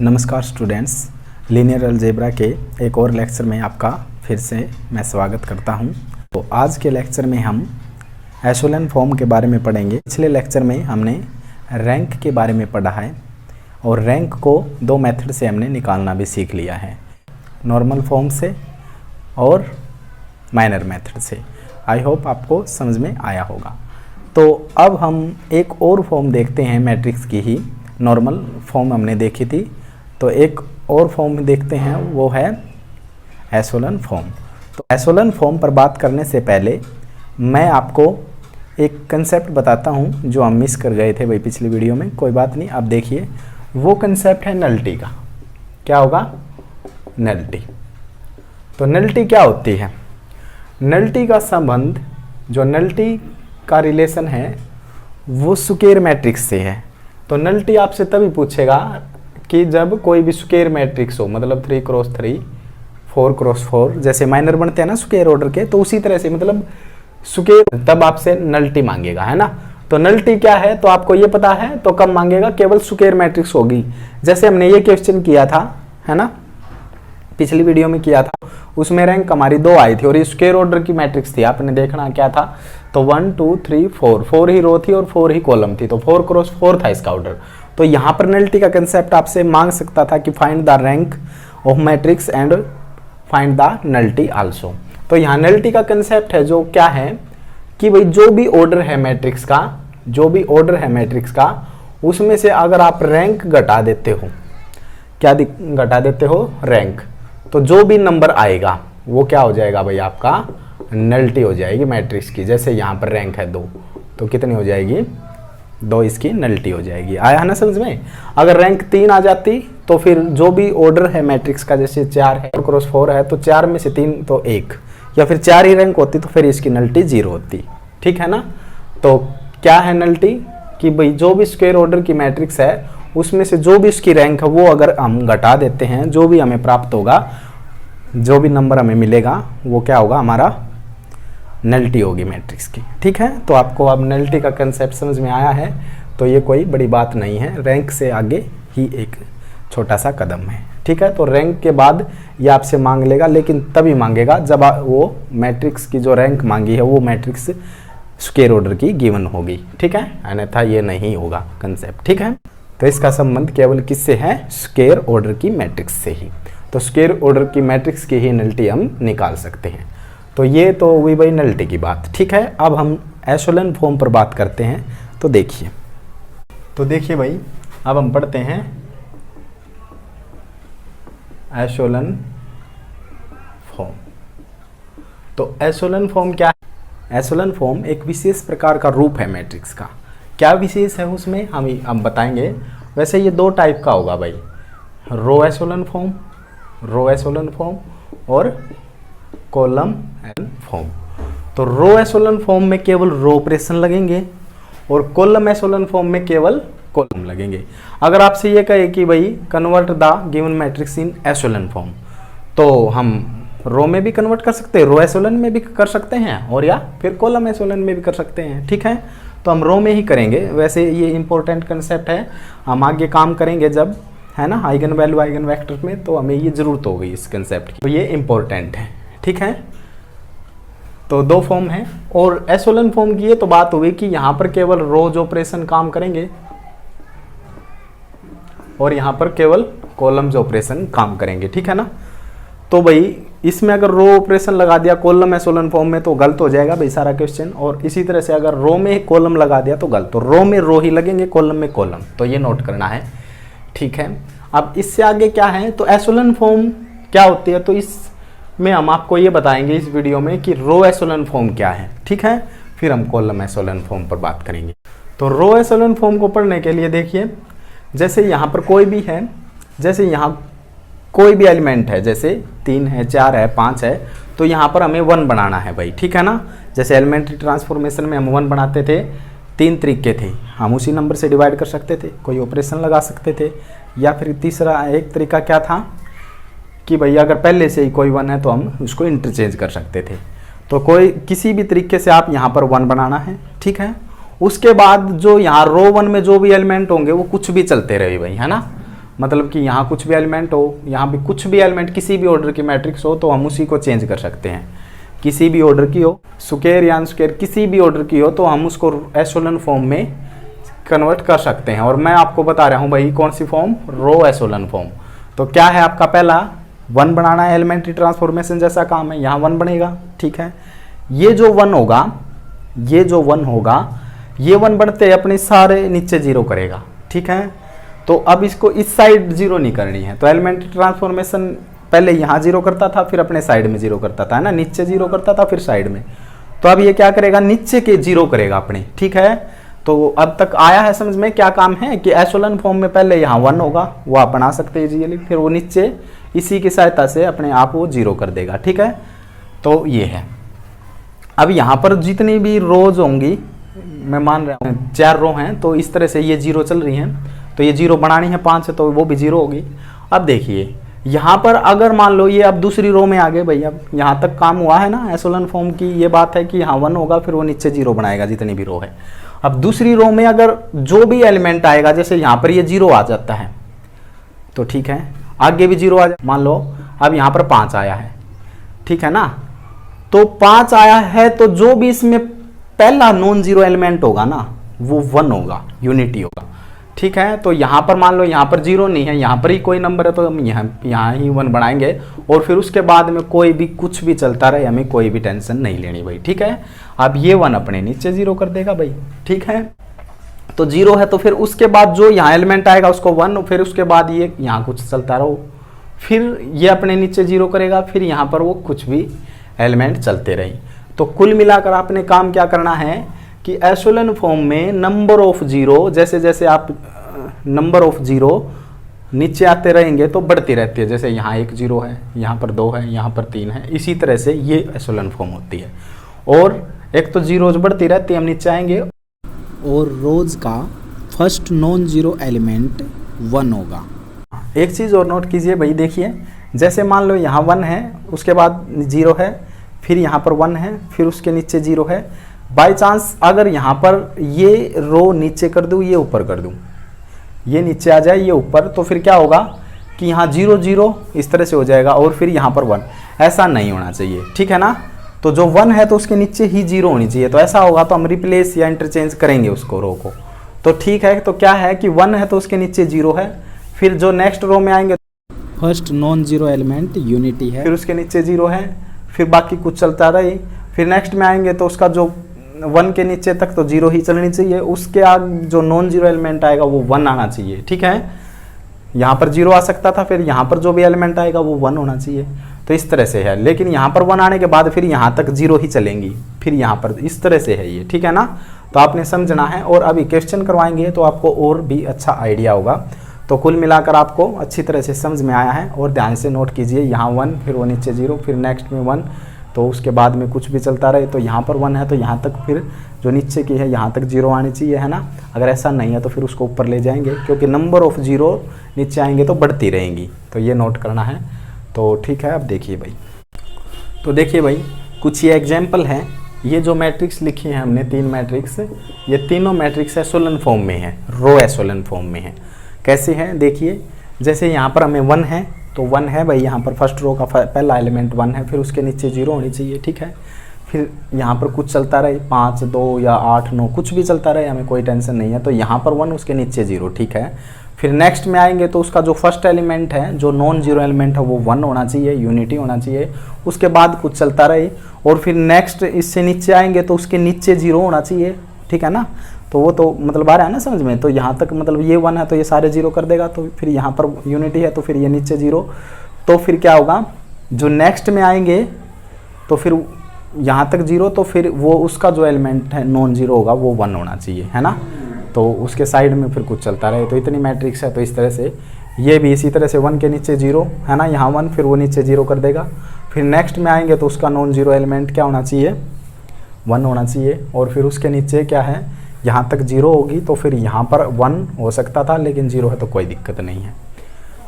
नमस्कार students, linear algebra के एक और लेक्चर में आपका फिर से मैं स्वागत करता हूं। तो आज के लेक्चर में हम एशेलन फॉर्म के बारे में पढ़ेंगे। पिछले लेक्चर में हमने रैंक के बारे में पढ़ा है और रैंक को दो मेथड से हमने निकालना भी सीख लिया है, नॉर्मल फॉर्म से और माइनर मेथड से। आई होप आपको समझ में आया होगा। तो अब हम एक और फॉर्म देखते हैं मैट्रिक्स की ही। नॉर्मल फॉर्म हमने देखी थी, तो एक और फॉर्म देखते हैं, वो है एशेलन फॉर्म। तो एशेलन फॉर्म पर बात करने से पहले मैं आपको एक कंसेप्ट बताता हूं जो हम मिस कर गए थे भाई पिछली वीडियो में। कोई बात नहीं, अब देखिए, वो कंसेप्ट है नलिटी का। क्या होगा? नलिटी। तो नलिटी क्या होती है? नलिटी का संबंध, जो नलिटी का रिलेशन है वो स्क्वायर मैट्रिक्स से है। तो नलिटी आपसे तभी पूछेगा कि जब कोई भी स्क्वायर मैट्रिक्स हो, मतलब 3x3, 4x4, जैसे माइनर बनते हैं ना स्क्वायर ऑर्डर के, तो उसी तरह से मतलब स्क्वायर, तब आपसे नलिटी मांगेगा, है ना। तो नलिटी क्या है तो आपको ये पता है, तो कब मांगेगा? केवल स्क्वायर मैट्रिक्स होगी। जैसे हमने ये क्वेश्चन किया था, है ना, पिछली वीडियो में किया था, उसमें रैंक हमारी 2 आई थी और ये स्क्वायर ऑर्डर की मैट्रिक्स थी। आपने देखना क्या था, तो 1 2 3 4 ही रो थी और 4 ही कॉलम थी, तो 4x4 था इसका ऑर्डर। तो यहाँ पर नलिटी का कंसेप्ट आपसे मांग सकता था कि find the rank of matrix and find the nullity also. तो यहाँ नलिटी का कंसेप्ट है जो क्या है कि भाई जो भी ऑर्डर है मैट्रिक्स का, जो भी ऑर्डर है मैट्रिक्स का, उसमें से अगर आप रैंक घटा देते हो, क्या घटा देते हो? रैंक। तो जो भी नंबर आएगा वो क्या हो जाएगा भाई? आपका नलिटी हो जाएगी मैट्रिक्स की। जैसे यहाँ पर रैंक है 2, तो कितनी हो जाएगी? 2 इसकी नलिटी हो जाएगी। आया है ना समझ में? अगर रैंक 3 आ जाती तो फिर जो भी ऑर्डर है मैट्रिक्स का, जैसे 4 है, 4x4 है, तो 4 में से 3 तो 1, या फिर 4 ही रैंक होती तो फिर इसकी नलिटी 0 होती। ठीक है ना। तो क्या है नलिटी? कि भाई जो भी स्क्वायर ऑर्डर की मैट्रिक्स है उसमें से जो भी उसकी रैंक है वो अगर हम घटा देते हैं, जो भी हमें प्राप्त होगा, जो भी नंबर हमें मिलेगा, वो क्या होगा? हमारा नलिटी होगी मैट्रिक्स की। ठीक है। तो आपको अब नलिटी का कंसेप्ट समझ में आया है, तो ये कोई बड़ी बात नहीं है, रैंक से आगे ही एक छोटा सा कदम है। ठीक है। तो रैंक के बाद ये आपसे मांग लेगा, लेकिन तभी मांगेगा जब वो मैट्रिक्स की जो रैंक मांगी है वो मैट्रिक्स स्क्वायर ऑर्डर की गिवन होगी। ठीक है, अन्यथा ये नहीं होगा कंसेप्ट। ठीक है। तो इसका संबंध केवल किससे है? स्क्वायर ऑर्डर की मैट्रिक्स से ही। तो स्क्वायर ऑर्डर की मैट्रिक्स की ही नलिटी हम निकाल सकते हैं। तो ये तो हुई भाई नलिटी की बात। ठीक है। अब हम एशेलन फॉर्म पर बात करते हैं। तो देखिए भाई, अब हम पढ़ते हैं एशेलन फॉर्म। तो एशेलन फॉर्म क्या है? एशेलन फॉर्म एक विशेष प्रकार का रूप है मैट्रिक्स का। क्या विशेष है उसमें हम बताएंगे। वैसे ये 2 टाइप का होगा भाई, रो एशेलन फॉर्म और कॉलम एशेलन फॉर्म। तो रो एशेलन फॉर्म में केवल रो ऑपरेशन लगेंगे और कॉलम एशेलन फॉर्म में केवल कॉलम लगेंगे। अगर आपसे ये कहे कि भाई convert the given matrix in echelon form, तो हम रो में भी कन्वर्ट कर सकते हैं, रो एशेलन में भी कर सकते हैं, और या फिर कॉलम एशेलन में भी कर सकते हैं। ठीक है। तो हम रो में ही करेंगे। वैसे ये इंपॉर्टेंट कंसेप्ट है, हम आगे काम करेंगे जब, है ना, आइगन वैल्यू आइगन वेक्टर में, तो हमें ये जरूरत होगी इस कंसेप्ट की। तो ये इंपॉर्टेंट है। ठीक है। तो 2 फॉर्म है। और एशेलन फॉर्म की ये तो बात हुई कि यहाँ पर केवल रोज ऑपरेशन काम करेंगे और यहाँ पर केवल कॉलम्स ऑपरेशन काम करेंगे। ठीक है ना। तो भाई इसमें अगर रो ऑपरेशन लगा दिया कॉलम एशेलन फॉर्म में तो गलत हो जाएगा भाई सारा क्वेश्चन, और इसी तरह से अगर रो में कॉलम लगा दिया तो गलत। तो रो में रो ही लगेंगे, कॉलम में कॉलम। तो ये नोट करना है। ठीक है। अब इससे आगे क्या है, तो एशेलन फॉर्म क्या होती है, तो इसमें हम आपको ये बताएंगे इस वीडियो में कि रो एशेलन फॉर्म क्या है। ठीक है। फिर हम कॉलम एशेलन फॉर्म पर बात करेंगे। तो रो एशेलन फॉर्म को पढ़ने के लिए देखिए, जैसे यहाँ पर कोई भी है, जैसे यहाँ कोई भी एलिमेंट है, जैसे 3 है, 4 है, 5 है, तो यहाँ पर हमें 1 बनाना है भाई। ठीक है ना। जैसे एलिमेंट्री ट्रांसफॉर्मेशन में हम 1 बनाते थे, 3 तरीके थे, हम उसी नंबर से डिवाइड कर सकते थे, कोई ऑपरेशन लगा सकते थे, या फिर तीसरा एक तरीका क्या था कि भाई अगर पहले से ही कोई 1 है तो हम उसको इंटरचेंज कर सकते थे। तो कोई किसी भी तरीके से आप यहाँ पर 1 बनाना है। ठीक है। उसके बाद जो यहाँ रो 1 में जो भी एलिमेंट होंगे वो कुछ भी चलते रहे भाई, है ना। मतलब कि यहाँ कुछ भी एलिमेंट हो, यहाँ भी कुछ भी एलिमेंट किसी भी ऑर्डर की मैट्रिक्स हो तो हम उसी को चेंज कर सकते हैं। किसी भी ऑर्डर की हो, स्क्वायर या अनस्क्वायर किसी भी ऑर्डर की हो, तो हम उसको एशेलन फॉर्म में कन्वर्ट कर सकते हैं। और मैं आपको बता रहा हूँ भाई कौन सी फॉर्म, रो एशेलन फॉर्म। तो क्या है आपका पहला 1 बनाना है, एलिमेंट्री ट्रांसफॉर्मेशन जैसा काम है, यहाँ 1 बनेगा, ठीक है। ये जो 1 होगा, ये जो 1 होगा, ये 1 बनते अपने सारे नीचे 0 करेगा, ठीक है। तो अब इसको इस साइड 0 नहीं करनी है, तो एलिमेंट्री ट्रांसफॉर्मेशन पहले यहाँ 0 करता था, फिर अपने साइड में 0 करता था, है ना, नीचे 0 करता था फिर साइड में। तो अब ये क्या करेगा, नीचे के 0 करेगा अपने, ठीक है। तो अब तक आया है समझ में क्या काम है कि एशेलन फॉर्म में पहले यहाँ 1 होगा, वो आप बना सकते हैं इजीली, फिर वो नीचे इसी की सहायता से अपने आप वो 0 कर देगा, ठीक है। तो ये है। अब यहाँ पर जितनी भी रोज होंगी, मैं मान रहा हूँ 4 रो हैं, तो इस तरह से ये 0 चल रही हैं, तो ये 0 बनानी है 5 है, तो वो भी 0 होगी। अब देखिए यहाँ पर अगर मान लो ये अब दूसरी रो में आ गए भाई, अब यहाँ तक काम हुआ है ना एशेलन फॉर्म की, ये बात है कि यहाँ 1 होगा फिर वो नीचे 0 बनाएगा जितनी भी रो है। अब दूसरी रो में अगर जो भी एलिमेंट आएगा, जैसे यहाँ पर ये 0 आ जाता है तो ठीक है, आगे भी 0 आ जाए, मान लो अब यहाँ पर 5 आया है, ठीक है ना। तो 5 आया है तो जो भी इसमें पहला नॉन जीरो एलिमेंट होगा ना वो 1 होगा, यूनिटी होगा, ठीक है। तो यहाँ पर मान लो यहाँ पर 0 नहीं है, यहाँ पर ही कोई नंबर है, तो हम यहाँ ही 1 बनाएंगे और फिर उसके बाद में कोई भी कुछ भी चलता रहे, हमें कोई भी टेंशन नहीं लेनी भाई, ठीक है। अब ये 1 अपने नीचे 0 कर देगा भाई, ठीक है। तो 0 है तो फिर उसके बाद जो यहाँ एलिमेंट आएगा उसको 1, फिर उसके बाद ये यहाँ कुछ चलता रहो, फिर ये अपने नीचे 0 करेगा, फिर यहाँ पर वो कुछ भी एलिमेंट चलते रहे। तो कुल मिलाकर आपने काम क्या करना है कि एशेलन फॉर्म में नंबर ऑफ 0, जैसे जैसे आप नंबर ऑफ 0 नीचे आते रहेंगे तो बढ़ती रहती है। जैसे यहाँ 1 0 है, यहाँ पर 2 है, यहाँ पर 3 है, इसी तरह से ये एशेलन फॉर्म होती है। और एक तो 0 बढ़ती रहती है, हम नीचे आएंगे और रोज का फर्स्ट नॉन जीरो एलिमेंट 1 होगा। एक चीज़ और नोट कीजिए भाई, देखिए जैसे मान लो यहाँ 1 है, उसके बाद 0 है, फिर यहाँ पर 1 है, फिर उसके नीचे 0 है। बाय चांस अगर यहाँ पर ये रो नीचे कर दूँ, ये ऊपर कर दूँ, ये नीचे आ जाए, ये ऊपर, तो फिर क्या होगा कि यहाँ 0 0 इस तरह से हो जाएगा और फिर यहाँ पर 1। ऐसा नहीं होना चाहिए, ठीक है ना। तो जो 1 है तो उसके नीचे ही 0 होनी चाहिए, तो ऐसा होगा तो हम रिप्लेस या इंटरचेंज करेंगे उसको रो को। तो ठीक है, तो क्या है कि 1 है तो उसके नीचे 0 है, फिर जो नेक्स्ट रो में आएंगे first non zero element unity है, फिर उसके नीचे 0 है, फिर बाकी कुछ चलता रहे। फिर नेक्स्ट में आएंगे तो उसका जो 1 के नीचे तक तो 0 ही चलनी चाहिए, उसके आगे जो नॉन जीरो एलिमेंट आएगा वो 1 आना चाहिए, ठीक है। यहाँ पर 0 आ सकता था, फिर यहाँ पर जो भी एलिमेंट आएगा वो 1 होना चाहिए। तो इस तरह से है, लेकिन यहाँ पर 1 आने के बाद फिर यहाँ तक 0 ही चलेंगी, फिर यहाँ पर इस तरह से है ये, ठीक है ना। तो आपने समझना है और अभी क्वेश्चन करवाएंगे तो आपको और भी अच्छा आइडिया होगा। तो कुल मिलाकर आपको अच्छी तरह से समझ में आया है। और ध्यान से नोट कीजिए, यहाँ 1, फिर वो नीचे 0, फिर नेक्स्ट में 1, तो उसके बाद में कुछ भी चलता रहे। तो यहाँ पर 1 है तो यहाँ तक फिर जो नीचे की है यहाँ तक 0 आनी चाहिए, है ना। अगर ऐसा नहीं है तो फिर उसको ऊपर ले जाएंगे, क्योंकि नंबर ऑफ 0 नीचे आएंगे तो बढ़ती रहेंगी। तो ये नोट करना है। तो ठीक है, अब देखिए भाई, तो देखिए भाई कुछ ये एग्जाम्पल हैं। ये जो मैट्रिक्स लिखी है हमने 3 मैट्रिक्स, ये तीनों मैट्रिक्स एशेलन फॉर्म में है, रो एशेलन फॉर्म में है। कैसे हैं देखिए, जैसे यहाँ पर हमें 1 है तो 1 है भाई, यहाँ पर फर्स्ट रो का पहला एलिमेंट 1 है, फिर उसके नीचे 0 होनी चाहिए, ठीक है। फिर यहाँ पर कुछ चलता रहे, 5 2 या 8 9 कुछ भी चलता रहे, हमें कोई टेंशन नहीं है। तो यहाँ पर 1, उसके नीचे 0, ठीक है। फिर नेक्स्ट में आएंगे तो उसका जो फर्स्ट एलिमेंट है, जो नॉन जीरो एलिमेंट है, वो 1 होना चाहिए, यूनिटी होना चाहिए। उसके बाद कुछ चलता रहे और फिर नेक्स्ट इससे नीचे आएंगे तो उसके नीचे 0 होना चाहिए, ठीक है ना। तो वो तो मतलब आ रहा है ना समझ में। तो यहाँ तक मतलब ये 1 है तो ये सारे 0 कर देगा, तो फिर यहाँ पर यूनिटी है तो फिर ये नीचे 0। तो फिर क्या होगा, जो नेक्स्ट में आएंगे तो फिर यहाँ तक 0, तो फिर वो उसका जो एलिमेंट है नॉन जीरो होगा वो 1 होना चाहिए, है ना। तो उसके साइड में फिर कुछ चलता रहे। तो इतनी मैट्रिक्स है। तो इस तरह से ये भी इसी तरह से 1 के नीचे 0 है ना, यहाँ 1, फिर वो नीचे 0 कर देगा। फिर नेक्स्ट में आएंगे तो उसका नॉन जीरो एलिमेंट क्या होना चाहिए, 1 होना चाहिए। और फिर उसके नीचे क्या है, यहाँ तक 0 होगी, तो फिर यहाँ पर 1 हो सकता था, लेकिन 0 है तो कोई दिक्कत नहीं है।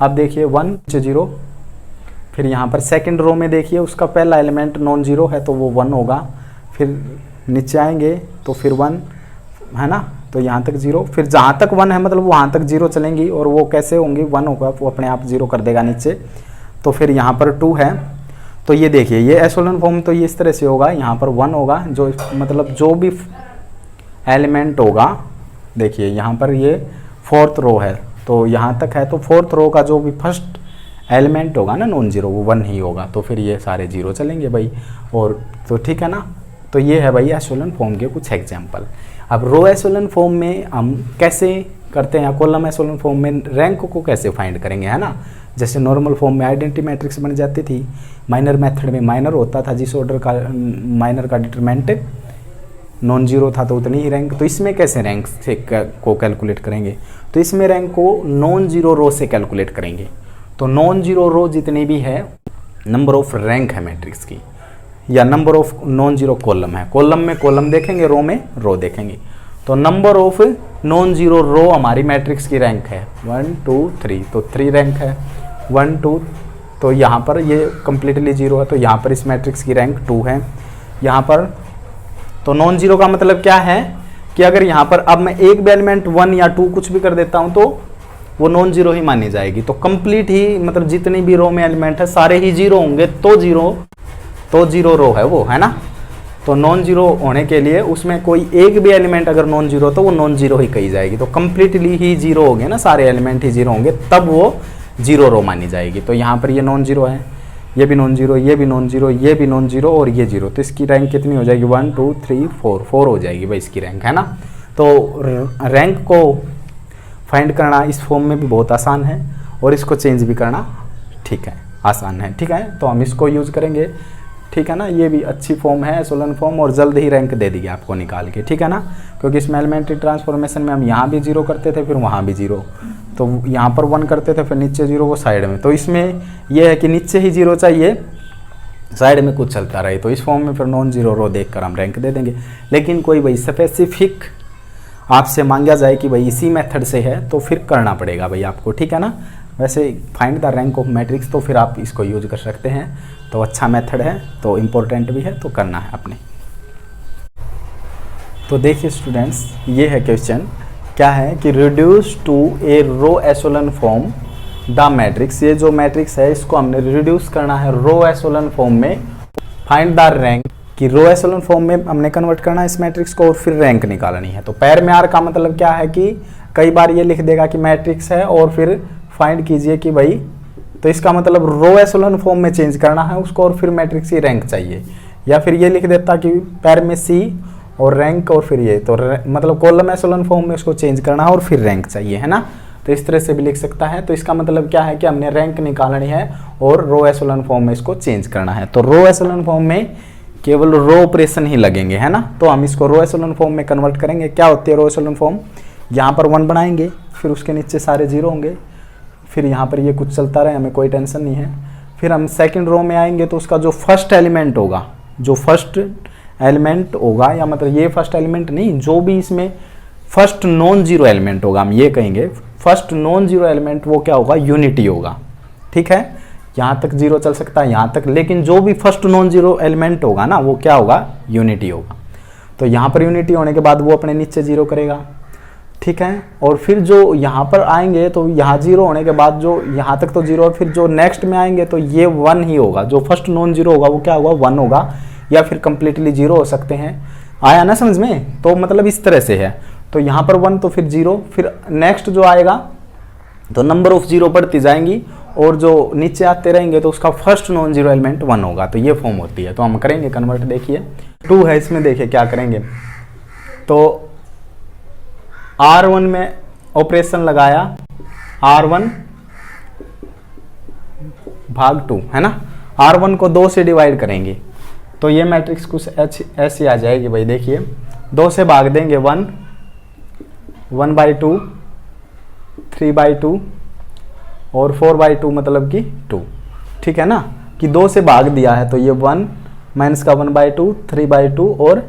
अब देखिए 1 नीचे 0, फिर यहाँ पर सेकंड रो में देखिए उसका पहला एलिमेंट नॉन जीरो है तो वो 1 होगा। फिर नीचे आएंगे तो फिर 1 है ना, तो यहाँ तक 0, फिर जहाँ तक 1 है मतलब वहाँ तक 0 चलेंगी, और वो कैसे होंगी, 1 होगा वो अपने आप 0 कर देगा नीचे। तो फिर यहाँ पर 2 है, तो ये देखिए ये एशेलन फॉर्म तो ये इस तरह से होगा, यहाँ पर 1 होगा, जो मतलब जो भी एलिमेंट होगा, देखिए यहाँ पर ये 4th रो है, तो यहाँ तक है, तो 4th रो का जो भी फर्स्ट एलिमेंट होगा ना नॉन जीरो, वो 1 ही होगा, तो फिर ये सारे 0 चलेंगे भाई। और तो ठीक है ना, तो ये है भाई एशेलन फॉर्म के कुछ एग्जाम्पल। अब रो एशेलन फॉर्म में हम कैसे करते हैं, कॉलम एशेलन फॉर्म में रैंक को कैसे फाइंड करेंगे, है ना। जैसे नॉर्मल फॉर्म में आइडेंटिटी मैट्रिक्स बन जाती थी, माइनर मेथड में माइनर होता था, जिस ऑर्डर का माइनर का डिटरमिनेंट नॉन जीरो था तो उतनी ही रैंक। तो इसमें कैसे रैंक से को कैलकुलेट करेंगे, तो इसमें रैंक को नॉन जीरो रो से कैलकुलेट करेंगे। तो नॉन जीरो रो जितनी भी है, नंबर ऑफ रैंक है मैट्रिक्स की, या number of non zero column है, कॉलम में कॉलम देखेंगे, रो में रो देखेंगे। तो नंबर ऑफ नॉन जीरो रो हमारी मैट्रिक्स की रैंक है 1 2 3, तो 3 रैंक है 1 2, तो यहाँ पर ये कम्प्लीटली 0 है, तो यहाँ पर इस मैट्रिक्स की रैंक 2 है। यहाँ पर तो नॉन जीरो का मतलब क्या है कि अगर यहाँ पर अब मैं एक भी एलिमेंट 1 या 2 कुछ भी कर देता हूँ तो वो नॉन जीरो ही मानी जाएगी। तो कंप्लीट ही मतलब जितनी भी रो में एलिमेंट है सारे ही 0 होंगे, तो जीरो रो है वो, है ना। तो नॉन जीरो होने के लिए उसमें कोई एक भी एलिमेंट अगर नॉन जीरो तो वो नॉन जीरो ही कही जाएगी। तो कंप्लीटली ही 0 हो गए ना, सारे एलिमेंट ही 0 होंगे, तब वो 0 रो मानी जाएगी। तो यहाँ पर ये नॉन जीरो है, ये भी नॉन जीरो, ये भी नॉन जीरो, ये भी नॉन जीरो और ये 0, तो इसकी रैंक कितनी हो जाएगी 1 2 3 4 हो जाएगी भाई इसकी रैंक, है ना। तो रैंक को फाइंड करना इस फॉर्म में भी बहुत आसान है, और इसको चेंज भी करना ठीक है आसान है, ठीक है। तो हम इसको यूज़ करेंगे, ठीक है ना। ये भी अच्छी फॉर्म है एशेलन फॉर्म, और जल्द ही रैंक दे देगी आपको निकाल के, ठीक है ना। क्योंकि इसमें एलिमेंट्री ट्रांसफॉर्मेशन में हम यहाँ भी 0 करते थे, फिर वहाँ भी 0, तो यहाँ पर 1 करते थे, फिर नीचे 0, वो साइड में। तो इसमें यह है कि नीचे ही 0 चाहिए, साइड में कुछ चलता रहे। तो इस फॉर्म में फिर नॉन जीरो रो देखकर हम रैंक दे देंगे। लेकिन कोई भाई स्पेसिफिक आपसे मांगा जाए कि भाई इसी मेथड से है, तो फिर करना पड़ेगा भाई आपको, ठीक है ना। वैसे find the rank of matrix तो फिर आप इसको यूज कर सकते हैं, तो अच्छा मेथड है, तो इम्पोर्टेंट भी है, तो करना है अपने। तो देखिए स्टूडेंट्स, ये है क्वेश्चन, क्या है कि reduce to a row echelon form the matrix. ये जो मैट्रिक्स है इसको हमने रिड्यूस करना है रो एशेलन फॉर्म में, फाइंड द रैंक, कि रो एशेलन फॉर्म में हमने कन्वर्ट करना है इस मैट्रिक्स को, और फिर रैंक निकालनी है। तो पैर में आर का मतलब क्या है कि कई बार ये लिख देगा कि मैट्रिक्स है और फिर फाइंड कीजिए कि भाई, तो इसका मतलब रो एशेलन फॉर्म में चेंज करना है उसको, और फिर मैट्रिक्स की रैंक चाहिए। या फिर ये लिख देता कि पैर में सी और रैंक और फिर ये, तो मतलब कॉलम एशेलन फॉर्म में उसको चेंज करना है और फिर रैंक चाहिए, है ना। तो इस तरह से भी लिख सकता है। तो इसका मतलब क्या है कि हमने रैंक निकालनी है और रो एशेलन फॉर्म में इसको चेंज करना है। तो रो एशेलन फॉर्म में केवल रो ऑपरेशन ही लगेंगे, है ना। तो हम इसको रो एशेलन फॉर्म में कन्वर्ट करेंगे। क्या होती है रो एशेलन फॉर्म, यहाँ पर 1 बनाएंगे, फिर उसके नीचे सारे 0 होंगे, फिर यहाँ पर ये कुछ चलता रहे, हमें कोई टेंशन नहीं है। फिर हम सेकंड रो में आएंगे तो उसका जो फर्स्ट एलिमेंट होगा, या मतलब ये फर्स्ट एलिमेंट नहीं, जो भी इसमें फर्स्ट नॉन जीरो एलिमेंट होगा, हम ये कहेंगे फर्स्ट नॉन जीरो एलिमेंट, वो क्या होगा, यूनिटी होगा, ठीक है। यहाँ तक 0 चल सकता है, यहाँ तक, लेकिन जो भी फर्स्ट नॉन जीरो एलिमेंट होगा ना, वो क्या होगा, यूनिटी होगा। तो यहाँ पर यूनिटी होने के बाद वो अपने नीचे 0 करेगा, ठीक है। और फिर जो यहाँ पर आएंगे तो यहाँ 0 होने के बाद जो यहाँ तक तो 0, और फिर जो नेक्स्ट में आएंगे तो ये 1 ही होगा। जो फर्स्ट नॉन जीरो होगा वो क्या होगा, 1 होगा, या फिर कंप्लीटली 0 हो सकते हैं। आया ना समझ में। तो मतलब इस तरह से है। तो यहाँ पर 1 तो फिर 0, फिर नेक्स्ट जो आएगा तो नंबर ऑफ 0 बढ़ती जाएंगी, और जो नीचे आते रहेंगे तो उसका फर्स्ट नॉन जीरो एलिमेंट 1 होगा। तो ये फॉर्म होती है। तो हम करेंगे कन्वर्ट, देखिए 2 है इसमें, देखिए क्या करेंगे। तो R1 में ऑपरेशन लगाया, R1 भाग 2, है ना। R1 को 2 से डिवाइड करेंगे तो ये मैट्रिक्स कुछ ऐसी आ जाएगी भाई। देखिए 2 से भाग देंगे 1, 1/2, 3/2 और 4/2 मतलब कि 2, ठीक है ना। कि 2 से भाग दिया है तो ये 1 माइनस का 1/2, 3/2 और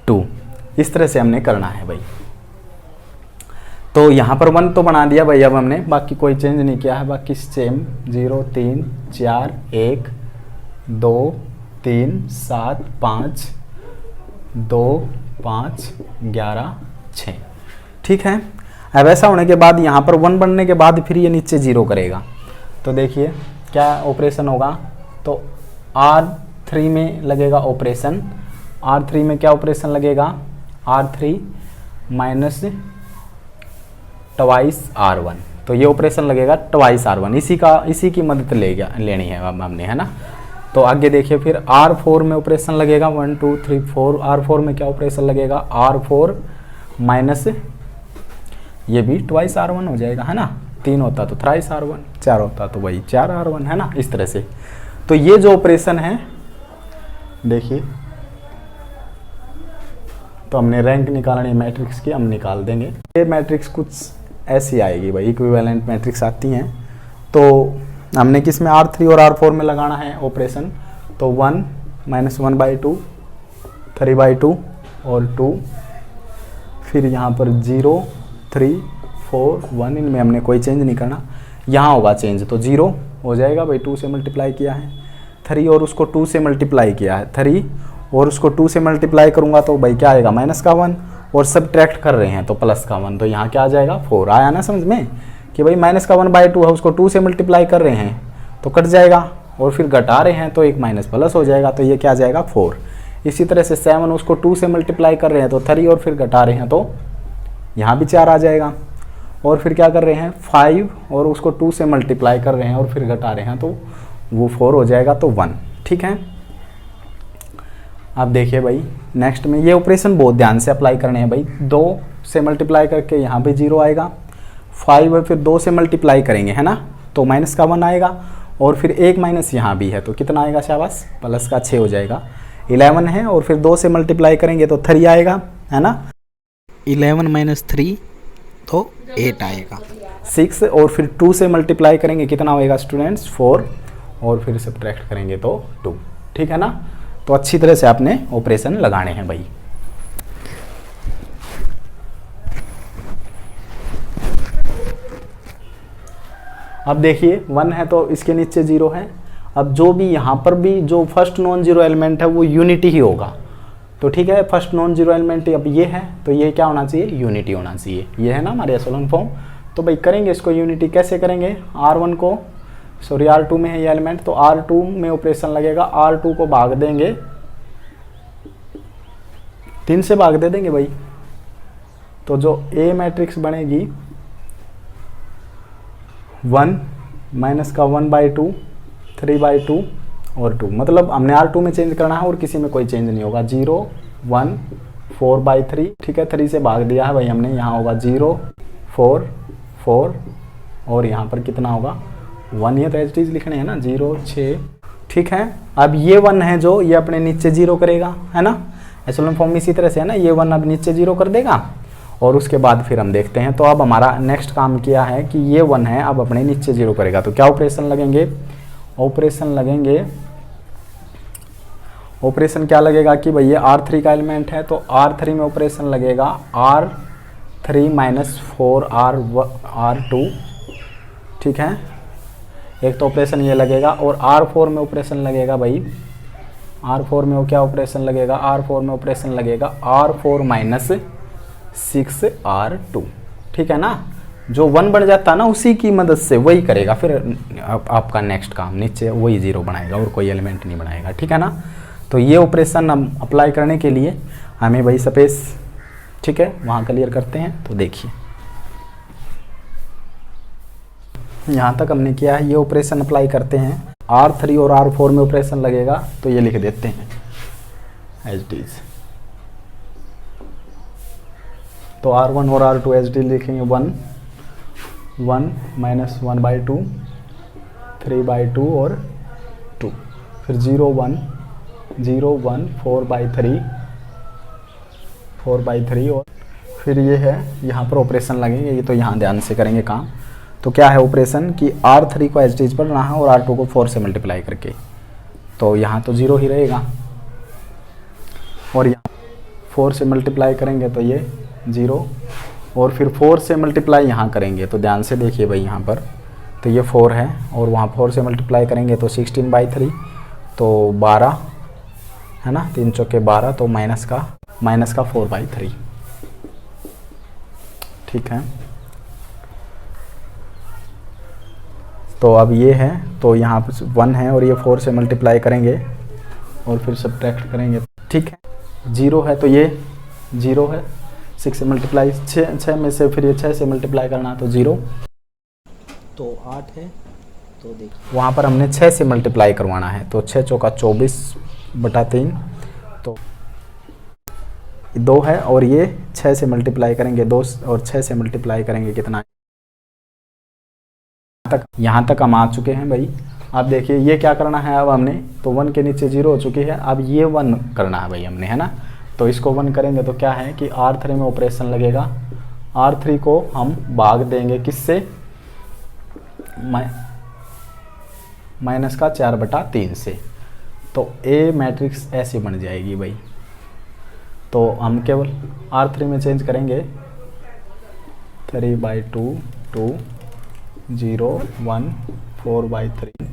2, इस तरह से हमने करना है भाई। तो यहाँ पर 1 तो बना दिया भाई अब हमने, बाकी कोई चेंज नहीं किया है, बाकी सेम 0 3 4 1 2 3 7 5 2 5 11 6, ठीक है। अब ऐसा होने के बाद यहाँ पर 1 बनने के बाद फिर ये नीचे 0 करेगा। तो देखिए क्या ऑपरेशन होगा, तो R3 में लगेगा ऑपरेशन, R3 में क्या ऑपरेशन लगेगा, R3 माइनस ट्वाइस R1, तो ये ऑपरेशन लगेगा ट्वाइस R1। इसी की मदद लेनी है अब हमने, है ना। तो आगे देखिए फिर R4 में ऑपरेशन लगेगा 1 2 3 4, R4 में क्या ऑपरेशन लगेगा, R4 माइनस ये भी ट्वाइस R1 हो जाएगा, है ना। 3 होता तो थ्राइस R1, 4 होता तो वही 4 R1, है ना, इस तरह से। तो ये जो ऑपरेशन है देखिए, तो हमने रैंक निकालनी है मैट्रिक्स की, हम निकाल देंगे। ये मैट्रिक्स कुछ ऐसी आएगी भाई, इक्विवेलेंट मैट्रिक्स आती हैं। तो हमने किस में R3 और R4 में लगाना है ऑपरेशन, तो 1 माइनस 1/2, 3/2 और 2, फिर यहाँ पर 0 3 4 1, इनमें हमने कोई चेंज नहीं करना, यहाँ होगा चेंज, तो 0 हो जाएगा भाई, 2 से मल्टीप्लाई किया है, 3 और उसको 2 से मल्टीप्लाई किया है, 3 और उसको 2 से मल्टीप्लाई करूँगा तो भाई क्या आएगा, माइनस का 1, और सब्ट्रैक्ट कर रहे हैं तो प्लस का 1, तो यहाँ क्या आ जाएगा 4। आया ना समझ में कि भाई माइनस का 1/2 है, उसको 2 से मल्टीप्लाई कर रहे हैं तो कट जाएगा, और फिर घटा रहे हैं तो एक माइनस प्लस हो जाएगा, तो ये क्या आ जाएगा 4। इसी तरह से 7 उसको 2 से मल्टीप्लाई कर रहे हैं तो 3 और फिर घटा रहे हैं तो यहाँ भी 4 आ जाएगा, और फिर क्या कर रहे हैं 5 और उसको 2 से मल्टीप्लाई कर रहे हैं और फिर घटा रहे हैं तो वो 4 हो जाएगा, तो 1। ठीक है। अब देखिए भाई नेक्स्ट में ये ऑपरेशन बहुत ध्यान से अप्लाई करने हैं भाई। 2 से मल्टीप्लाई करके यहाँ पे 0 आएगा, 5 है फिर 2 से मल्टीप्लाई करेंगे, है ना, तो माइनस का 1 आएगा, और फिर एक माइनस यहाँ भी है तो कितना आएगा, शाबाश, प्लस का 6 हो जाएगा। 11 है और फिर 2 से मल्टीप्लाई करेंगे तो 3 आएगा, है ना। 11 माइनस 3 तो 8 आएगा। 6 और फिर 2 से मल्टीप्लाई करेंगे कितना होएगा स्टूडेंट्स, 4, और फिर सब्ट्रैक्ट करेंगे तो 2। ठीक है ना। तो अच्छी तरह से आपने ऑपरेशन लगाने हैं भाई। अब देखिए 1 है तो इसके नीचे 0 है। अब जो भी यहाँ पर भी जो फर्स्ट नॉन जीरो एलिमेंट है वो यूनिटी ही होगा, तो ठीक है, फर्स्ट नॉन जीरो एलिमेंट अब ये है तो ये क्या होना चाहिए, यूनिटी होना चाहिए। ये है ना हमारे एशेलॉन फॉर्म। तो भाई करेंगे इसको यूनिटी, कैसे करेंगे, R1 को सॉरी R2 में है ये एलिमेंट, तो R2 में ऑपरेशन लगेगा, R2 को भाग देंगे 3 से भाग दे देंगे भाई, तो जो A मैट्रिक्स बनेगी 1 माइनस का 1/2, 3/2 और 2, मतलब हमने R2 में चेंज करना है और किसी में कोई चेंज नहीं होगा। 0 1 4/3, ठीक है, 3 से भाग दिया है भाई हमने, यहाँ होगा 0 4 4 और यहाँ पर कितना होगा 1, ये तो एज इट इज लिखने हैं ना, 0 6। ठीक है। अब ये 1 है जो ये अपने नीचे 0 करेगा, है ना, एशेलॉन फॉर्म में इसी तरह से है ना, ये 1 अब नीचे 0 कर देगा, और उसके बाद फिर हम देखते हैं। तो अब हमारा नेक्स्ट काम क्या है कि ये 1 है अब अपने नीचे 0 करेगा, तो क्या ऑपरेशन लगेंगे, ऑपरेशन क्या लगेगा कि भैया R3 का एलिमेंट है तो R3 में ऑपरेशन लगेगा R3 माइनस 4R2। ठीक है, एक तो ऑपरेशन ये लगेगा, और R4 में ऑपरेशन लगेगा भाई, R4 में वो क्या ऑपरेशन लगेगा, R4 में ऑपरेशन लगेगा R4 माइनस 6R2। ठीक है ना, जो 1 बन जाता है ना उसी की मदद से वही करेगा, फिर आपका नेक्स्ट काम नीचे वही 0 बनाएगा और कोई एलिमेंट नहीं बनाएगा। ठीक है ना। तो ये ऑपरेशन हम अप्लाई करने के लिए हमें भाई स्पेस, ठीक है, वहाँ क्लियर करते हैं। तो देखिए यहाँ तक हमने किया है, ये ऑपरेशन अप्लाई करते हैं। R3 और R4 में ऑपरेशन लगेगा तो ये लिख देते हैं एज इट इज, तो R1 और R2 एज इट इज लिखेंगे 1 माइनस 1/2, 3/2 और 2, फिर 0 1 4/3 और फिर ये है यहाँ पर ऑपरेशन लगेंगे, ये तो यहाँ ध्यान से करेंगे काम। तो क्या है ऑपरेशन कि R3 को एज इट इज पढ़ना है और R2 को 4 से मल्टीप्लाई करके, तो यहाँ तो 0 ही रहेगा, और यहाँ 4 से मल्टीप्लाई करेंगे तो ये 0, और फिर 4 से मल्टीप्लाई यहाँ करेंगे तो ध्यान से देखिए भाई यहाँ पर, तो ये 4 है और वहाँ 4 से मल्टीप्लाई करेंगे तो 16/3, तो 12 है ना, 3 चौके 12, तो माइनस का 4/3। ठीक है। तो अब ये है, तो यहाँ पर 1 है और ये 4 से मल्टीप्लाई करेंगे और फिर सब्ट्रैक्ट करेंगे, ठीक है। 0 है तो ये 0 है, 6 से मल्टीप्लाई 6 में से फिर ये 6 से मल्टीप्लाई करना तो 0, तो 8 है, तो देखिए वहाँ पर हमने 6 से मल्टीप्लाई करवाना है, तो 6 चौका 24/3, तो 2 है और ये 6 से मल्टीप्लाई करेंगे, 2 और 6 से मल्टीप्लाई करेंगे कितना, यहाँ तक हम आ चुके हैं भाई। अब देखिए ये क्या करना है अब हमने, तो 1 के नीचे 0 हो चुकी है, अब ये 1 करना है भाई हमने, है ना। तो इसको 1 करेंगे तो क्या है कि R3 में ऑपरेशन लगेगा, R3 को हम भाग देंगे किससे, -4/3 से, तो A मैट्रिक्स ऐसी बन जाएगी भाई। तो हम केवल R3 में चेंज करेंगे 3/2 2 0 1 4/3,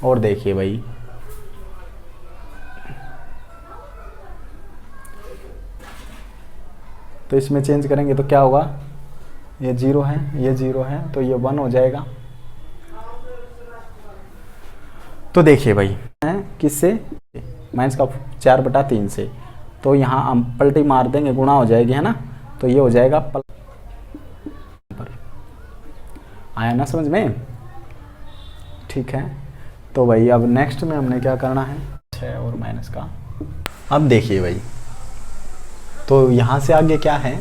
और देखिए भाई तो इसमें चेंज करेंगे तो क्या होगा, ये 0 है, ये 0 है, तो ये 1 हो जाएगा। तो देखिए भाई किससे, -4/3 से, तो यहाँ हम पलटी मार देंगे, गुणा हो जाएगी, है ना, तो ये हो जाएगा पर, आया ना समझ में, ठीक है। तो भाई अब नेक्स्ट में हमने क्या करना है, 6 और माइनस का, अब देखिए भाई तो यहाँ से आगे क्या है,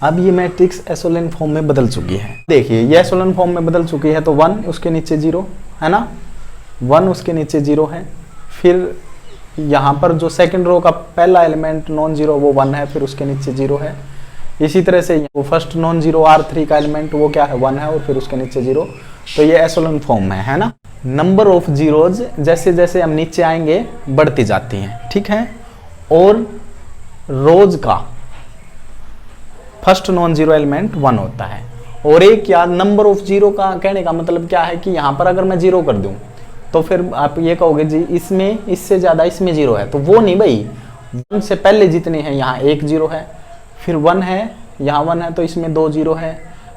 अब ये मैट्रिक्स एशेलोन फॉर्म में बदल चुकी है, देखिए ये एशेलोन फॉर्म में बदल चुकी है, तो 1 उसके नीचे 0 है ना, 1 उसके नीचे 0 है, फिर यहाँ पर जो सेकंड रो का पहला एलिमेंट नॉन जीरो वो 1 है, फिर उसके नीचे 0 है। इसी तरह से वो फर्स्ट नॉन जीरो R3 का एलिमेंट वो क्या है, 1 है, और फिर उसके नीचे 0, तो ये एशेलोन फॉर्म में है ना। नंबर ऑफ जीरोज जैसे जैसे हम नीचे आएंगे बढ़ती जाती हैं, ठीक है, और रोज का फर्स्ट नॉन जीरो एलिमेंट 1 होता है। और एक यार नंबर ऑफ जीरो का कहने का मतलब क्या है कि यहाँ पर अगर मैं 0 कर दूं तो फिर आप ये कहोगे जी इसमें इससे ज़्यादा इसमें 0 है, तो वो नहीं भाई, 1 से पहले जितने हैं यहाँ 1 0 है, फिर 1 है, यहाँ 1 है, तो इसमें 2 0 है,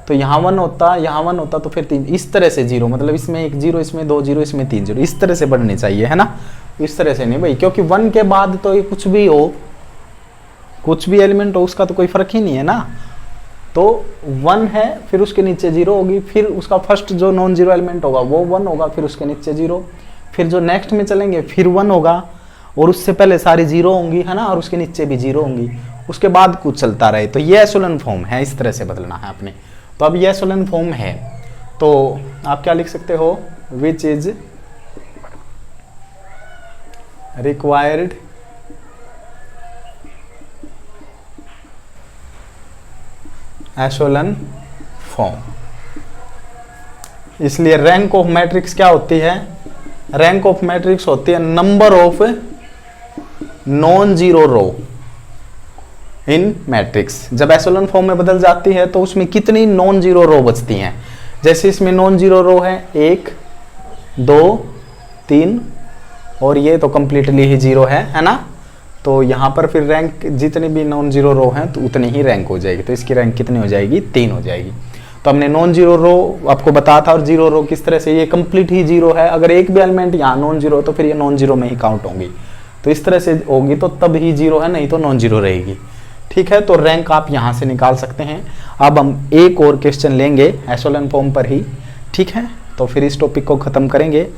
तो यहाँ 1 होता, यहाँ 1 होता, तो फिर 3, इस तरह से 0, मतलब इसमें 1 0, इसमें 2 0, इसमें 3 0, इस तरह से बढ़नी चाहिए, है ना। इस तरह से नहीं भाई, क्योंकि 1 के बाद तो ये कुछ भी हो, कुछ भी एलिमेंट हो, उसका तो कोई फर्क ही नहीं है ना। तो 1 है, फिर उसके नीचे 0 होगी, फिर उसका फर्स्ट जो नॉन जीरो एलिमेंट होगा वो 1 होगा, फिर उसके नीचे 0, फिर जो नेक्स्ट में चलेंगे फिर 1 होगा, और उससे पहले सारी 0 होंगी, है ना, और उसके नीचे भी 0 होंगी, उसके बाद कुछ चलता रहे। तो ये एशेलोन फॉर्म है, इस तरह से बदलना है आपने। तो अब ये एशेलोन फॉर्म है, तो आप क्या लिख सकते हो, which is required echelon form. इसलिए रैंक ऑफ मैट्रिक्स क्या होती है, रैंक ऑफ मैट्रिक्स होती है number of non zero row in matrix. जब एशेलोन फॉर्म में बदल जाती है तो उसमें कितनी नॉन जीरो रो बचती हैं। जैसे इसमें नॉन जीरो रो है 1 2 3, और ये तो कंप्लीटली ही 0 है ना। तो यहाँ पर फिर रैंक जितनी भी नॉन जीरो रो हैं तो उतनी ही रैंक हो जाएगी। तो इसकी रैंक कितनी हो जाएगी, 3 हो जाएगी। तो हमने नॉन जीरो रो आपको बताया था, और जीरो रो किस तरह से, ये कंप्लीट ही 0 है। अगर एक भी एलिमेंट यहाँ नॉन जीरो तो फिर ये नॉन जीरो में ही काउंट होंगी। तो इस तरह से होगी तो तब ही 0 है, नहीं तो नॉन जीरो रहेगी। ठीक है, तो रैंक आप यहाँ से निकाल सकते हैं। अब हम एक और क्वेश्चन लेंगे एशेलोन फॉर्म पर ही, ठीक है। तो फिर इस टॉपिक को ख़त्म करेंगे,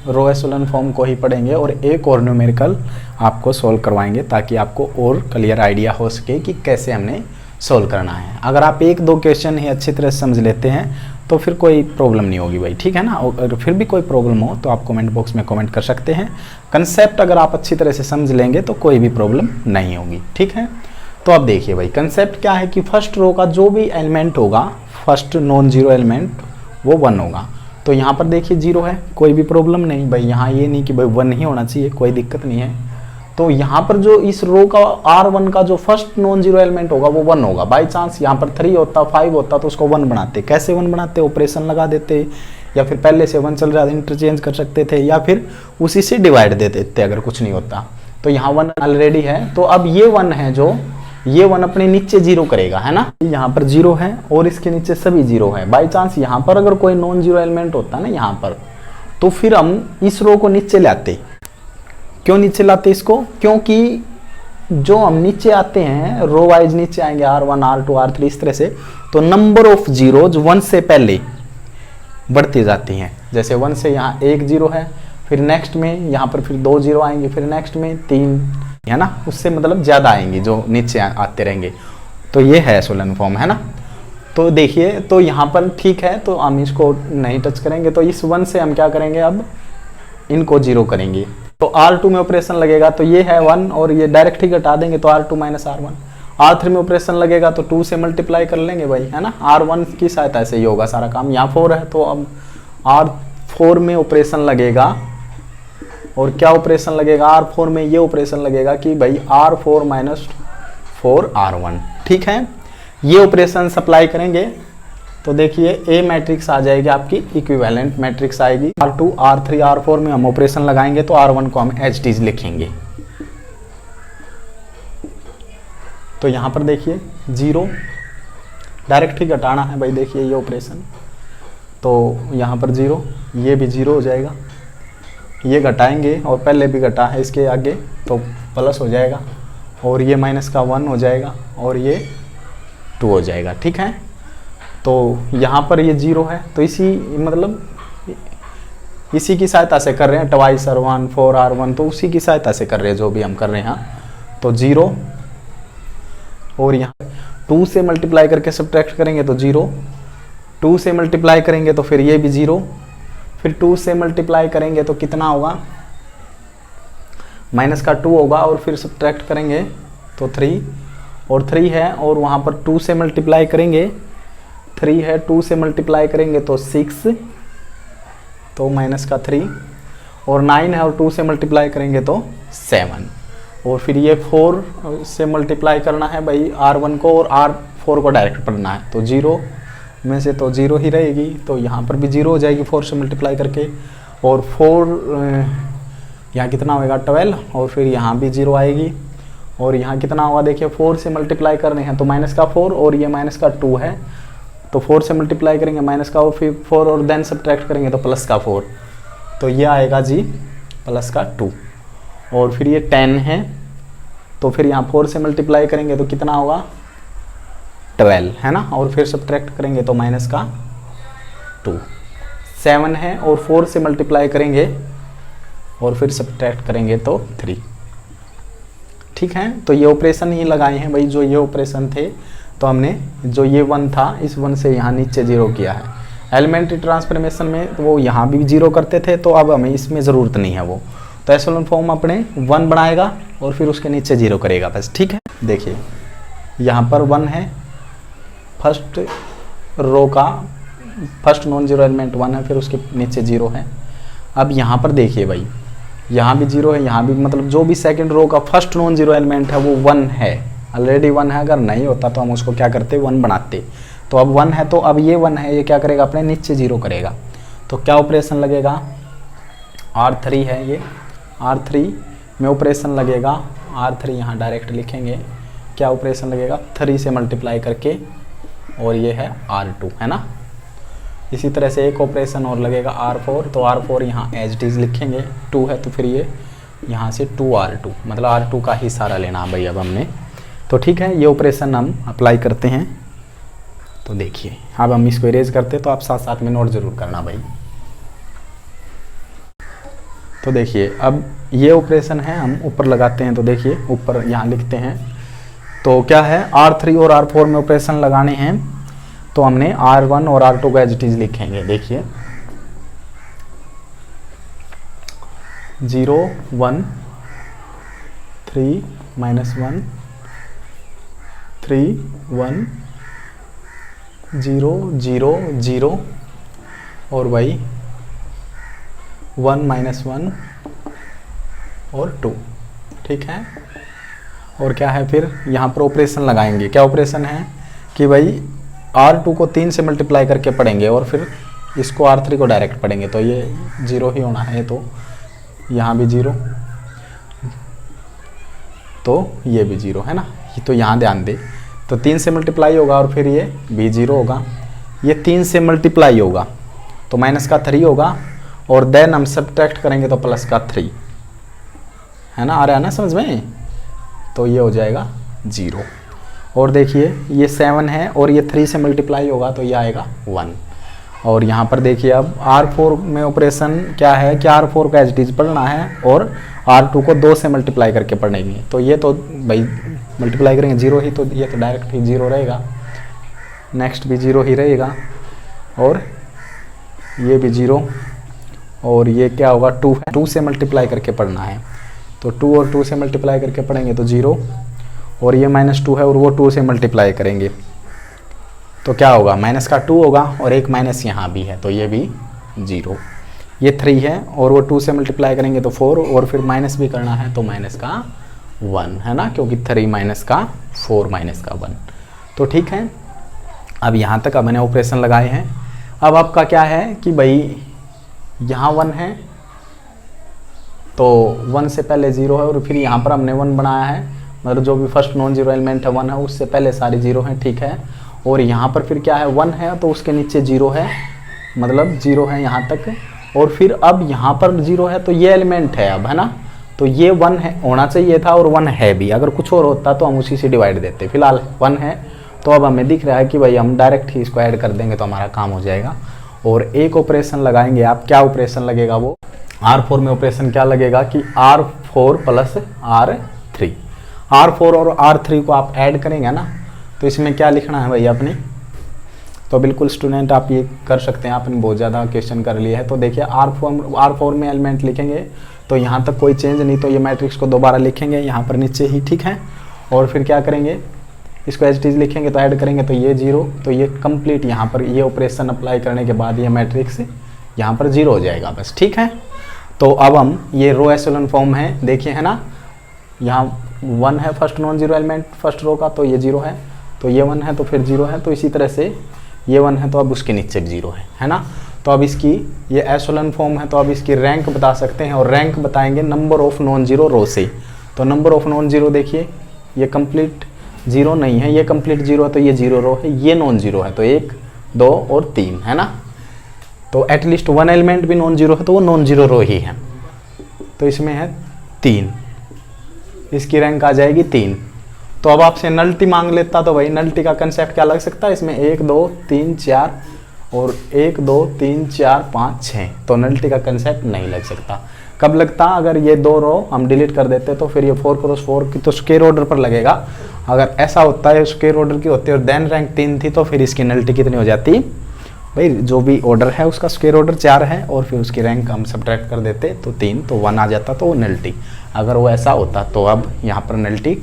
रो एशेलोन फॉर्म को ही पढ़ेंगे और एक और न्यूमेरिकल आपको सोल्व करवाएंगे, ताकि आपको और क्लियर आइडिया हो सके कि कैसे हमने सोल्व करना है। अगर आप 1-2 क्वेश्चन ही अच्छी तरह से समझ लेते हैं तो फिर कोई प्रॉब्लम नहीं होगी भाई, ठीक है ना। अगर फिर भी कोई प्रॉब्लम हो तो आप कमेंट बॉक्स में कमेंट कर सकते हैं। कंसेप्ट अगर आप अच्छी तरह से समझ लेंगे तो कोई भी प्रॉब्लम नहीं होगी, ठीक है। तो अब देखिए भाई, कंसेप्ट क्या है कि फर्स्ट रो का जो भी एलिमेंट होगा, फर्स्ट नॉन जीरो एलिमेंट, वो 1 होगा। तो यहाँ पर देखिए 0 है, कोई भी प्रॉब्लम नहीं भाई। यहाँ ये नहीं कि भाई 1 ही होना चाहिए, कोई दिक्कत नहीं है। तो यहाँ पर जो इस रो का R1 का जो फर्स्ट नॉन जीरो एलिमेंट होगा वो 1 होगा। बाई चांस यहाँ पर 3 होता, 5 होता तो उसको 1 बनाते। कैसे 1 बनाते, ऑपरेशन लगा देते, या फिर पहले से 1 चल रहा था इंटरचेंज कर सकते थे, या फिर उसी से डिवाइड दे देते अगर कुछ नहीं होता। तो यहाँ 1 ऑलरेडी है, तो अब ये 1 है जो ये 1 अपने नीचे 0 करेगा, है ना। यहाँ पर 0 है और इसके नीचे सभी 0 है। बाई चांस यहाँ पर अगर कोई नॉन जीरो एलिमेंट होता ना यहाँ पर, तो फिर हम इस रो को नीचे लाते। क्यों नीचे लाते इसको? क्योंकि जो हम नीचे आते हैं रो वाइज नीचे आएंगे R1 R2 R3 इस तरह से, तो नंबर ऑफ जीरोज 1 से पहले बढ़ती जाती हैं। जैसे 1 से यहाँ 1 0 है, फिर नेक्स्ट में यहाँ पर फिर 2 0 आएंगे, फिर नेक्स्ट में 3, है ना, उससे मतलब ज्यादा आएंगे जो नीचे आते रहेंगे। तो ये है एशेलन फॉर्म, है ना। तो देखिए, तो यहाँ पर ठीक है, तो हम इसको नहीं टच करेंगे। तो इस 1 से हम क्या करेंगे, अब इनको 0 करेंगे। तो R2 में ऑपरेशन लगेगा तो ये है 1 और ये डायरेक्ट ही घटा देंगे तो R2 माइनस R1। R3 में ऑपरेशन लगेगा तो 2 से मल्टीप्लाई कर लेंगे भाई, है ना। R1 की सहायता से ही होगा सारा काम। यहाँ 4 है तो अब R4 में ऑपरेशन लगेगा। और क्या ऑपरेशन लगेगा R4 में? ये ऑपरेशन लगेगा कि भाई R4 माइनस 4 R1, ठीक है। ये ऑपरेशन सप्लाई करेंगे तो देखिए ए मैट्रिक्स आ जाएगी आपकी, इक्विवेलेंट मैट्रिक्स आएगी। R2 R3 R4 में हम ऑपरेशन लगाएंगे तो R1 को हम एज इट इज लिखेंगे। तो यहाँ पर देखिए 0 डायरेक्ट ही घटाना है भाई। देखिए ये ऑपरेशन, तो यहाँ पर 0, ये भी 0 हो जाएगा। ये घटाएंगे और पहले भी घटा है इसके आगे तो प्लस हो जाएगा, और ये माइनस का 1 हो जाएगा और ये 2 हो जाएगा, ठीक है। तो यहाँ पर ये 0 है तो इसी मतलब इसी की सहायता से कर रहे हैं, ट्वाइस R1 4 R1, तो उसी की सहायता से कर रहे हैं जो भी हम कर रहे हैं। तो 0 और यहाँ 2 से मल्टीप्लाई करके सब्ट्रैक्ट करेंगे तो 0, 2 से मल्टीप्लाई करेंगे तो फिर ये भी 0, फिर 2 से मल्टीप्लाई करेंगे तो कितना होगा, माइनस का 2 होगा, और फिर सब्ट्रैक्ट करेंगे तो 3, और 3 है और वहाँ पर 2 से मल्टीप्लाई करेंगे, 3 है, 2 से मल्टीप्लाई करेंगे तो 6, तो माइनस का 3, और 9 है और 2 से मल्टीप्लाई करेंगे तो 7, और फिर ये 4 से मल्टीप्लाई करना है भाई R1 को, और R4 को डायरेक्ट पढ़ना है। तो 0 में से तो 0 ही रहेगी, तो यहाँ पर भी 0 हो जाएगी 4 से मल्टीप्लाई करके, और 4 यहाँ कितना होएगा 12, और फिर यहाँ भी 0 आएगी, और यहाँ कितना होगा देखिए 4 से मल्टीप्लाई करने हैं तो माइनस का 4, और ये माइनस का 2 है तो 4 से मल्टीप्लाई करेंगे माइनस का, और फिर 4 और देन सब्ट्रैक्ट करेंगे तो प्लस का 4, तो ये आएगा जी प्लस का 2, और फिर ये 10 है तो फिर यहाँ 4 से मल्टीप्लाई करेंगे तो कितना होगा 12, है ना, और फिर सब्ट्रैक्ट करेंगे तो माइनस का 2, 7 है और 4 से मल्टीप्लाई करेंगे और फिर सब्ट्रैक्ट करेंगे तो 3, ठीक है। तो ये ऑपरेशन ही लगाए हैं भाई, जो ये ऑपरेशन थे, तो हमने जो ये 1 था इस 1 से यहाँ नीचे 0 किया है। एलिमेंट्री ट्रांसफॉर्मेशन में तो वो यहाँ भी 0 करते थे, तो अब हमें इसमें ज़रूरत नहीं है वो, तो एशेलन फॉर्म अपने 1 बनाएगा और फिर उसके नीचे 0 करेगा बस, ठीक है। देखिए यहाँ पर 1 है, फर्स्ट रो का फर्स्ट नॉन जीरो एलिमेंट 1 है, फिर उसके नीचे 0 है। अब यहाँ पर देखिए भाई, यहाँ भी 0 है, यहाँ भी, मतलब जो भी सेकंड रो का फर्स्ट नॉन जीरो एलिमेंट है वो 1 है, ऑलरेडी 1 है। अगर नहीं होता तो हम उसको क्या करते 1 बनाते। तो अब 1 है, तो अब ये 1 है, ये क्या करेगा अपने नीचे 0 करेगा। तो क्या ऑपरेशन लगेगा, R3 है, ये R3 में ऑपरेशन लगेगा, R3 यहाँ डायरेक्ट लिखेंगे, क्या ऑपरेशन लगेगा 3 से मल्टीप्लाई करके, और ये है R2, है ना। इसी तरह से एक ऑपरेशन और लगेगा R4, तो R4 यहाँ एज इट इज लिखेंगे, 2 है तो फिर ये यहाँ से 2R2, मतलब R2 का ही सारा लेना भाई अब हमने। तो ठीक है, ये ऑपरेशन हम अप्लाई करते हैं। तो देखिए अब हम इसको इरेज करते हैं, तो आप साथ साथ में नोट जरूर करना भाई। तो देखिए अब ये ऑपरेशन है, हम ऊपर लगाते हैं, तो देखिए ऊपर यहाँ लिखते हैं। तो क्या है, R3 और R4 में ऑपरेशन लगाने हैं, तो हमने R1 और R2 को एज इट इज लिखेंगे। देखिए 0 1 3 -1 3 1 0 0 0 और भाई 1 -1 और 2, ठीक है। और क्या है फिर यहाँ पर ऑपरेशन लगाएंगे। क्या ऑपरेशन है कि भाई R2 को 3 से मल्टीप्लाई करके पढ़ेंगे और फिर इसको R3 को डायरेक्ट पढ़ेंगे, तो ये 0 ही होना है, तो यहाँ भी 0, तो ये भी 0, है ना। तो यहाँ ध्यान दे, तो 3 से मल्टीप्लाई होगा और फिर ये भी 0 होगा, ये 3 से मल्टीप्लाई होगा तो माइनस का 3 होगा, और देन हम सब्ट्रैक्ट करेंगे तो प्लस का 3, है ना, आ रहा है ना समझ में, तो ये हो जाएगा 0। और देखिए ये 7 है और ये 3 से मल्टीप्लाई होगा तो ये आएगा 1। और यहाँ पर देखिए अब R4 में ऑपरेशन क्या है कि R4 का एज इट इज पढ़ना है और R2 को 2 से मल्टीप्लाई करके पढ़ेंगे, तो ये तो भाई मल्टीप्लाई करेंगे 0 ही, तो ये तो डायरेक्ट ही 0 रहेगा, नेक्स्ट भी 0 ही रहेगा, और ये भी 0, और ये क्या होगा 2 है, 2 से मल्टीप्लाई करके पढ़ना है, तो 2 और 2 से मल्टीप्लाई करके पढ़ेंगे तो 0, और ये -2 है और वो 2 से मल्टीप्लाई करेंगे तो क्या होगा, माइनस का 2 होगा, और एक माइनस यहाँ भी है तो ये भी 0, ये 3 है और वो 2 से मल्टीप्लाई करेंगे तो 4, और फिर माइनस भी करना है तो माइनस का 1, है ना, क्योंकि 3 माइनस का 4 माइनस का 1। तो ठीक है, अब यहाँ तक मैंने ऑपरेशन लगाए हैं। अब आपका क्या है कि भाई यहाँ 1 है तो 1 से पहले 0 है, और फिर यहाँ पर हमने 1 बनाया है, मतलब जो भी फर्स्ट नॉन जीरो एलिमेंट है 1 है, उससे पहले सारे 0 हैं, ठीक है। और यहाँ पर फिर क्या है 1 है तो उसके नीचे 0 है, मतलब 0 है यहाँ तक, और फिर अब यहाँ पर 0 है तो ये एलिमेंट है अब, है ना, तो ये 1 है होना चाहिए था और 1 है भी, अगर कुछ और होता तो हम उसी से डिवाइड देते, फिलहाल 1 है तो अब हमें दिख रहा है कि भाई हम डायरेक्ट ही इसको ऐड कर देंगे तो हमारा काम हो जाएगा। और एक ऑपरेशन लगाएंगे आप, क्या ऑपरेशन लगेगा वो, R4 में ऑपरेशन क्या लगेगा कि R4 प्लस R3, R4 और R3 को आप ऐड करेंगे ना, तो इसमें क्या लिखना है भाई अपने, तो बिल्कुल स्टूडेंट आप ये कर सकते हैं, आपने बहुत ज़्यादा क्वेश्चन कर लिया है। तो देखिए R4 में एलिमेंट लिखेंगे तो यहाँ तक कोई चेंज नहीं, तो ये मैट्रिक्स को दोबारा लिखेंगे यहाँ पर नीचे ही, ठीक है। और फिर क्या करेंगे, इसको एज इट इज लिखेंगे तो ऐड करेंगे तो ये 0, तो ये कंप्लीट यहाँ पर ये ऑपरेशन अप्लाई करने के बाद ये मैट्रिक्स यहाँ पर 0 हो जाएगा बस, ठीक है। तो अब हम ये रो एशेलन फॉर्म है, देखिए है ना, यहाँ 1 है first non zero element first row का, तो ये 0 है, तो ये 1 है तो फिर 0 है, तो इसी तरह से ये 1 है तो अब उसके नीचे 0 है ना। तो अब इसकी ये एशेलन फॉर्म है तो अब इसकी रैंक बता सकते हैं, और रैंक बताएंगे नंबर ऑफ नॉन जीरो रो से। तो नंबर ऑफ नॉन जीरो देखिए ये कंप्लीट 0 नहीं है, ये कंप्लीट 0 है तो ये 0 रो है, ये नॉन जीरो है तो 1 2 और 3 है ना, तो एटलीस्ट 1 एलिमेंट भी नॉन जीरो है तो वो नॉन जीरो रो ही है, तो इसमें है 3, इसकी रैंक आ जाएगी 3। तो अब आपसे नल्टी मांग लेता तो भाई नल्टी का कंसेप्ट क्या लग सकता है इसमें, 1 2 3 4 और 1 2 3 4 5 6, तो नल्टी का कंसेप्ट नहीं लग सकता। कब लगता, अगर ये 2 रो हम डिलीट कर देते तो फिर ये 4 क्रॉस 4 की तो स्क्वायर ऑर्डर पर लगेगा, अगर ऐसा होता है स्क्वायर ऑर्डर की होती है और देन रैंक 3 थी तो फिर इसकी नल्टी कितनी हो जाती भाई, जो भी ऑर्डर है उसका स्क्वायर ऑर्डर 4 है और फिर उसकी रैंक हम सब्ट्रैक्ट कर देते तो 3, तो 1 आ जाता, तो वो नल्टी। अगर वो ऐसा होता तो अब यहाँ पर नल्टी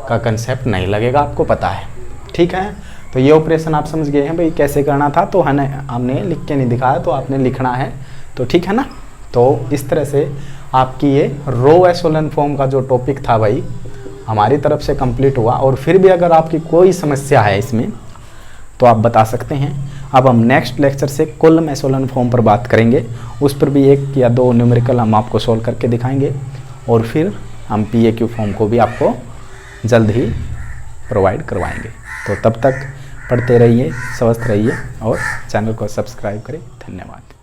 का कंसेप्ट नहीं लगेगा, आपको पता है, ठीक है। तो ये ऑपरेशन आप समझ गए हैं भाई कैसे करना था, तो है ना, हमने लिख के नहीं दिखाया तो आपने लिखना है, तो ठीक है ना। तो इस तरह से आपकी ये रो एशेलन फॉर्म का जो टॉपिक था भाई हमारी तरफ से कंप्लीट हुआ, और फिर भी अगर आपकी कोई समस्या है इसमें तो आप बता सकते हैं। अब हम नेक्स्ट लेक्चर से कॉलम एशेलन फॉर्म पर बात करेंगे, उस पर भी 1 या 2 न्यूमेरिकल हम आपको सॉल्व करके दिखाएंगे, और फिर हम PAQ फॉर्म को भी आपको जल्द ही प्रोवाइड करवाएंगे। तो तब तक पढ़ते रहिए, स्वस्थ रहिए और चैनल को सब्सक्राइब करें। धन्यवाद।